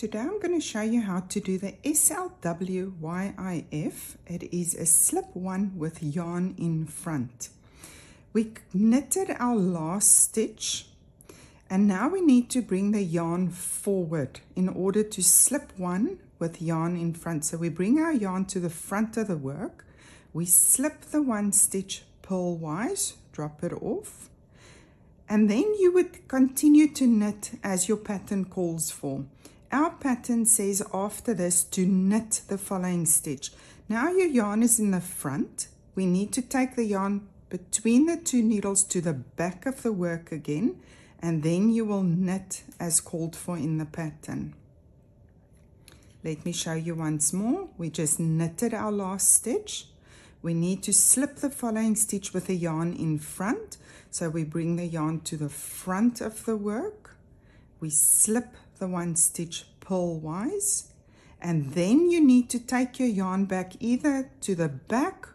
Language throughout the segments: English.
Today I'm going to show you how to do the SLWYIF. It is a slip one with yarn in front. We knitted our last stitch and now we need to bring the yarn forward in order to slip one with yarn in front. So we bring our yarn to the front of the work, we slip the one stitch purlwise, drop it off, and then you would continue to knit as your pattern calls for. Our pattern says after this to knit the following stitch. Now your yarn is in the front. We need to take the yarn between the two needles to the back of the work again, and then you will knit as called for in the pattern. Let me show you once more. We just knitted our last stitch. We need to slip the following stitch with the yarn in front. So we bring the yarn to the front of the work. We slip the one stitch purlwise, and then you need to take your yarn back either to the back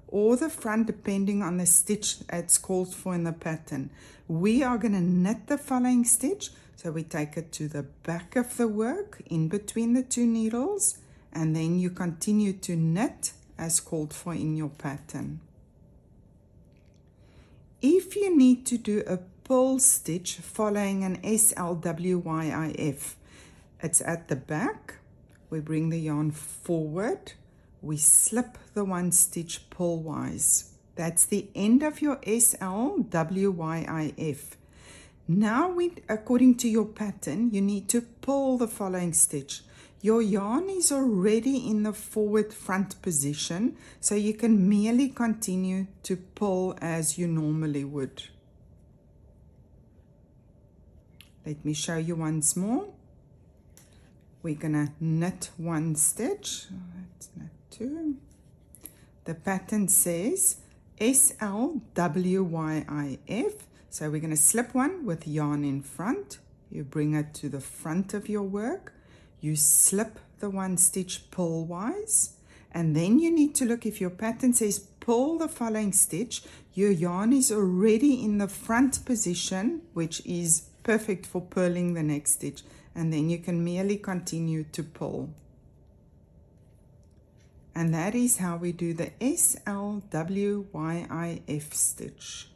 or the front depending on the stitch it's called for in the pattern. We are going to knit the following stitch, so we take it to the back of the work in between the two needles, and then you continue to knit as called for in your pattern. If you need to do a purl stitch following an SLWYIF, it's at the back. We bring the yarn forward, we slip the one stitch purlwise. That's the end of your SLWYIF. Now according to your pattern, you need to purl the following stitch. Your yarn is already in the forward front position, so you can merely continue to purl as you normally would. Let me show you once more. We're going to knit one stitch. Let's knit two. The pattern says SLWYIF. So we're going to slip one with yarn in front. You bring it to the front of your work. You slip the one stitch purlwise. And then you need to look, if your pattern says purl the following stitch, your yarn is already in the front position, which is perfect for purling the next stitch, and then you can merely continue to purl. And that is how we do the SLWYIF stitch.